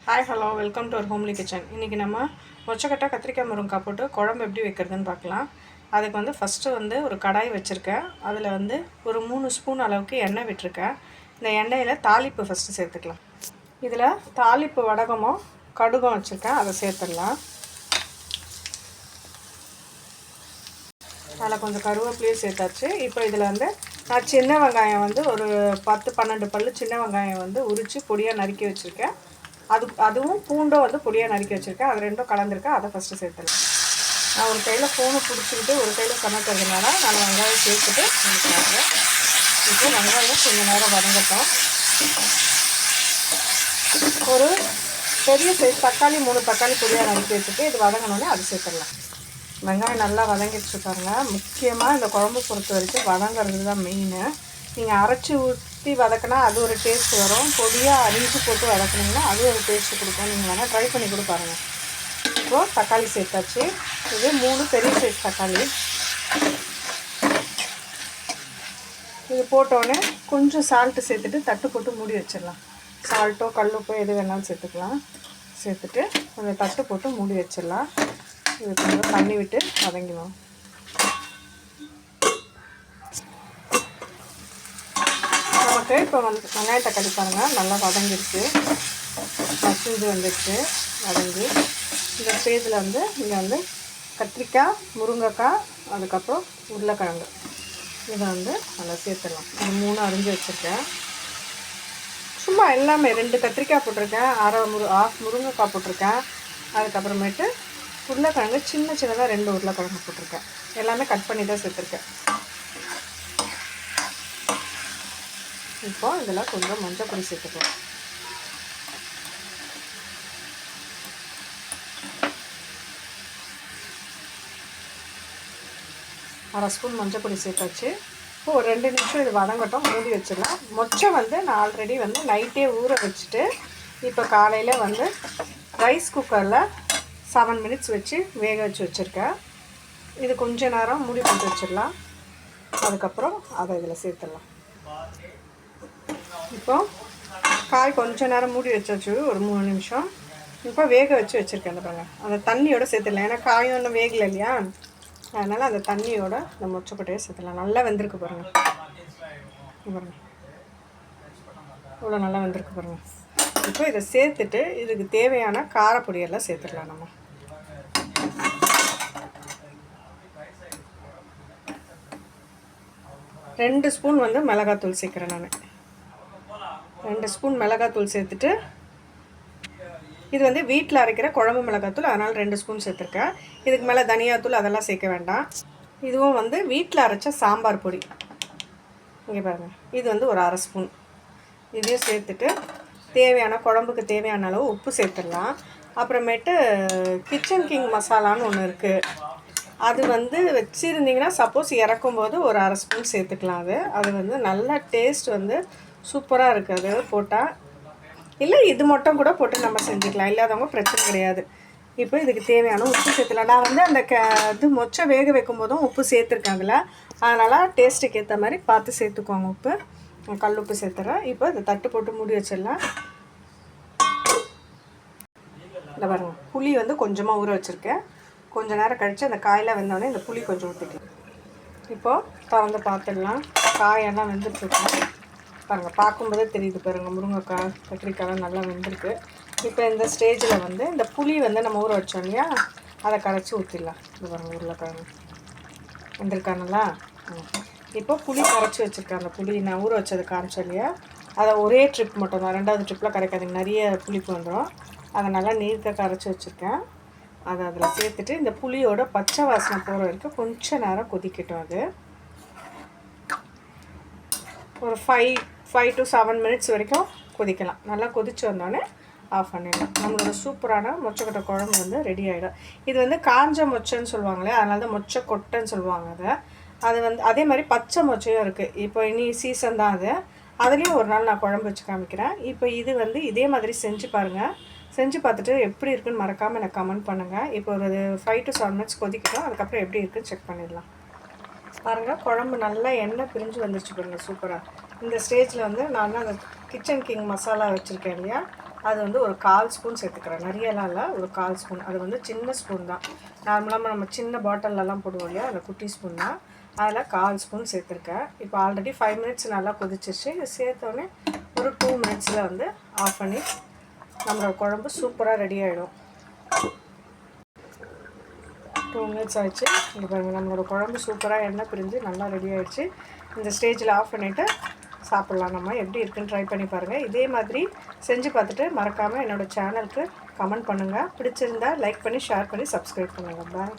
Hi hello welcome to our homely kitchen. இன்றைக்கி நம்ம மொச்சக்கட்டை கத்திரிக்காய் முருங்கைக்காய் போட்டு குழம்பு எப்படி வைக்கிறதுன்னு பார்க்கலாம். அதுக்கு வந்து ஃபஸ்ட்டு வந்து ஒரு கடாய் வச்சுருக்கேன். அதில் வந்து ஒரு 3 ஸ்பூன் அளவுக்கு எண்ணெய் விட்டுருக்கேன். இந்த எண்ணெயில் தாளிப்பு ஃபஸ்ட்டு சேர்த்துக்கலாம். இதில் தாளிப்பு வடகமும் கடுகும் வச்சுருக்கேன், அதை சேர்த்துடலாம். அதில் கொஞ்சம் கருவேப்பிலையும் சேர்த்தாச்சு. இப்போ இதில் வந்து நான் சின்ன வெங்காயம் வந்து ஒரு 10-12 பல்லு சின்ன வெங்காயம் வந்து உரித்து பொடியாக நறுக்கி வச்சுருக்கேன். அதுவும் பூண்டும் வந்து பொடியாக நறுக்கி வச்சுருக்கேன். அது ரெண்டும் கலந்துருக்கேன். அதை ஃபஸ்ட்டு சேர்த்துலாம். நான் ஒரு கையில் ஃபோனை பிடிச்சிக்கிட்டு ஒரு கையில் சமைக்கிறதுனால நான் வெங்காயம் சேர்த்துட்டு பண்ணிக்கிறேன். இப்போ வெங்காயம் கொஞ்சம் நேரம் வதங்கட்டும். ஒரு பெரிய சைஸ் தக்காளி 3 தக்காளி பொடியாக நறுக்கி வச்சுட்டு இது வதங்கினோடனே அது சேர்த்துடலாம். வெங்காயம் நல்லா வதங்கிடுச்சு பாருங்கள். முக்கியமாக இந்த குழம்பு பொறுத்த வரைக்கும் வதங்கிறது தான் மெயின். நீங்கள் அரைச்சி ஊற்றி வதக்கினா அது ஒரு டேஸ்ட் வரும். பொடியாக அரிஞ்சு போட்டு வதக்குனீங்கன்னா அது ஒரு டேஸ்ட்டு கொடுக்கும். நீங்கள் வேணால் ட்ரை பண்ணி கூட பாருங்கள். இப்போது தக்காளி சேர்த்தாச்சு. இது 3 பெரிய சைஸ் தக்காளி. இது போட்டோடனே கொஞ்சம் சால்ட்டு சேர்த்துட்டு தட்டு போட்டு மூடி வச்சிடலாம். சால்ட்டோ கல்லுப்போ எது வேணாலும் சேர்த்துக்கலாம். சேர்த்துட்டு கொஞ்சம் தட்டு போட்டு மூடி வச்சிடலாம். இது கொஞ்சம் தண்ணி விட்டு வதங்கிடும். நமக்கு இப்போ வந்து வெங்காய தக்காளி பாருங்கள் நல்லா வதங்கிடுச்சு, மசிஞ்சு வந்துடுச்சு. வதங்கி இந்த ஸ்டேஜில் வந்து இங்கே வந்து கத்திரிக்காய், முருங்கைக்காய், அதுக்கப்புறம் உருளைக்கிழங்கு இதை வந்து நல்லா சேர்த்துடலாம். இது 3 அரிஞ்சு வச்சுருக்கேன். சும்மா எல்லாமே 2 கத்திரிக்காய் போட்டிருக்கேன், ஆஃப் முருங்கைக்காய் போட்டிருக்கேன். அதுக்கப்புறமேட்டு உருளைக்கிழங்கு சின்னதாக 2 உருளைக்கிழங்கு போட்டிருக்கேன். எல்லாமே கட் பண்ணி தான் சேர்த்துருக்கேன். இப்போ இதில் கொஞ்சம் மஞ்சள் பொடி சேர்த்துக்கலாம். அரை ஸ்பூன் மஞ்சள் பொடி சேர்த்தாச்சு. இப்போ ஒரு 2 நிமிஷம் இது வதங்கட்டும், மூடி வச்சிடலாம். மொச்சை வந்து நான் ஆல்ரெடி வந்து நைட்டே ஊற வச்சுட்டு இப்போ காலையில் வந்து ரைஸ் குக்கரில் 7 மினிட்ஸ் வச்சு வேக வச்சுருக்கேன். இது கொஞ்ச நேரம் மூடி போட்டு வச்சிடலாம். அதுக்கப்புறம் அதை இதில் சேர்த்துடலாம். இப்போ காய் கொஞ்ச நேரம் மூடி வச்சாச்சு, ஒரு 3 நிமிஷம். இப்போ வேக வச்சுருக்கேன். அந்த பாருங்கள், அந்த தண்ணியோட சேர்த்துடலாம். ஏன்னா காயும் ஒன்றும் வேகலை இல்லையா, அதனால் அந்த தண்ணியோட இந்த மொச்சக்கொட்டையை சேர்த்துடலாம். நல்லா வெந்திருக்கு பாருங்கள். பாருங்கள் இவ்வளோ நல்லா வெந்திருக்கு பாருங்கள். இப்போ இதை சேர்த்துட்டு இதுக்கு தேவையான காரப்பொடியெல்லாம் சேர்த்துடலாம். நம்ம 2 ஸ்பூன் வந்து மிளகாத்தூள் சேர்க்குறேன். நான் 2 ஸ்பூன் மிளகாத்தூள் சேர்த்துட்டு, இது வந்து வீட்டில் அரைக்கிற குழம்பு மிளகாத்தூள், அதனால் 2 ஸ்பூன் சேர்த்துருக்கேன். இதுக்கு மேலே தனியாத்தூள் அதெல்லாம் சேர்க்க வேண்டாம். இதுவும் வந்து வீட்டில் அரைச்ச சாம்பார் பொடி. இங்கே பாருங்கள், இது வந்து ஒரு அரை ஸ்பூன். இதையும் சேர்த்துட்டு தேவையான குழம்புக்கு தேவையான அளவு உப்பு சேர்த்துடலாம். அப்புறமேட்டு கிச்சன் கிங் மசாலான்னு ஒன்று இருக்குது. அது வந்து வச்சுருந்திங்கன்னா சப்போஸ் இறக்கும்போது ஒரு அரை ஸ்பூன் சேர்த்துக்கலாம். அது வந்து நல்ல டேஸ்ட் வந்து சூப்பராக இருக்குது. அது போட்டால் இல்லை இது மட்டும் கூட போட்டு நம்ம செஞ்சுக்கலாம், இல்லாதவங்க பிரச்சனை கிடையாது. இப்போ இதுக்கு தேவையான உப்பு சேர்த்துலாம். நான் வந்து அந்த இது மொச்சை வேக வைக்கும் போதும் உப்பு சேர்த்துருக்கேன் அதில். அதனால் டேஸ்ட்டுக்கு ஏற்ற மாதிரி பார்த்து சேர்த்துக்குவாங்க உப்பு. கல் உப்பு சேர்த்துறேன். இப்போ இதை தட்டு போட்டு மூடி வச்சிடலாம். இந்த பாருங்கள், புளி வந்து கொஞ்சமாக ஊற வச்சுருக்கேன். கொஞ்சம் நேரம் கழித்து அந்த காயெல்லாம் வெந்தோடனே இந்த புளி கொஞ்சம் ஊற்றிக்கலாம். இப்போது திறந்து பார்த்துடலாம். காயெல்லாம் வெந்துட்டுருக்கோம் பாருங்கள், பார்க்கும்போதே தெரியுது பாருங்கள். முருங்கைக்காய், கத்திரிக்காய்லாம் நல்லா வெந்திருக்கு. இப்போ இந்த ஸ்டேஜில் வந்து இந்த புளி வந்து நம்ம ஊற வச்சோம் இல்லையா, அதை கரைச்சி ஊற்றிடலாம். இது பாருங்கள், உருளைக்கிழங்கு வெந்திருக்காங்களா. இப்போ புளி கரைச்சி வச்சுருக்கேன். அந்த புளி நான் ஊற வச்சது காமிச்சோம் இல்லையா, அதை ஒரே ட்ரிப் மட்டும் தான், 2வது ட்ரிப்பில் கரைக்காதுங்க, நிறைய புளிப்பு வந்துடும். அதை நல்லா நீர்க்க கரைச்சி வச்சுருக்கேன். அதை அதில் சேர்த்துட்டு இந்த புளியோட பச்சை வாசனை போகிற வரைக்கும் கொஞ்சம் நேரம் கொதிக்கட்டும். அது ஒரு 5 to 7 மினிட்ஸ் வரைக்கும் கொதிக்கலாம். நல்லா கொதித்து வந்தோடனே ஆஃப் பண்ணிடலாம். நம்மளோட சூப்பரான மொச்சக்கொட்டை குழம்பு வந்து ரெடி ஆகிடும். இது வந்து காஞ்ச மொச்சைன்னு சொல்லுவாங்களே, அதனால தான் மொச்சை கொட்டைன்னு சொல்லுவாங்க. அது வந்து அதே மாதிரி பச்சை மொச்சையும் இருக்குது. இப்போ இனி சீசன் தான் அது. அதுலேயும் ஒரு நாள் நான் குழம்பு வச்சு காமிக்கிறேன். இப்போ இது வந்து இதே மாதிரி செஞ்சு பாருங்கள். செஞ்சு பார்த்துட்டு எப்படி இருக்குன்னு மறக்காமல் எனக்கு கமெண்ட் பண்ணுங்கள். இப்போ ஒரு 5 to 7 மினிட்ஸ் கொதிக்கட்டும். அதுக்கப்புறம் எப்படி இருக்குன்னு செக் பண்ணிடலாம். பாருங்கள், குழம்பு நல்லா எண்ணெய் பிரிஞ்சு வந்துருச்சு பாருங்கள், சூப்பராக. இந்த ஸ்டேஜில் வந்து நான் அந்த கிச்சன் கிங் மசாலா வச்சுருக்கேன் இல்லையா, அது வந்து ஒரு 1/4 ஸ்பூன் சேர்த்துக்கிறேன். நிறையலாம் இல்லை, ஒரு 1/4 ஸ்பூன். அது வந்து சின்ன ஸ்பூன் தான், நார்மலாக நம்ம சின்ன பாட்டிலெலாம் போடுவோம் இல்லையா, அந்த குட்டி ஸ்பூன் தான். அதில் 1/4 ஸ்பூன் சேர்த்துருக்கேன். இப்போ ஆல்ரெடி 5 மினிட்ஸ் நல்லா கொதிச்சிச்சு. இது சேர்த்தோடனே ஒரு 2 மினிட்ஸில் வந்து ஆஃப் பண்ணி நம்மளோட குழம்பு சூப்பராக ரெடி ஆகிடும். 2 மினிட்ஸ் ஆகிடுச்சு. இங்கே பாருங்கள், நம்மளோட குழம்பு சூப்பராக எண்ணெய் பிரிஞ்சு நல்லா ரெடி ஆகிடுச்சு. இந்த ஸ்டேஜில் ஆஃப் பண்ணிவிட்டு சாப்பிட்லாம். நம்ம எப்படி இருக்குன்னு ட்ரை பண்ணி பாருங்கள். இதே மாதிரி செஞ்சு பார்த்துட்டு மறக்காமல் என்னோடய சேனலுக்கு கமெண்ட் பண்ணுங்கள். பிடிச்சிருந்தா லைக் பண்ணி ஷேர் பண்ணி சப்ஸ்கிரைப் பண்ணுங்கள். பாய்.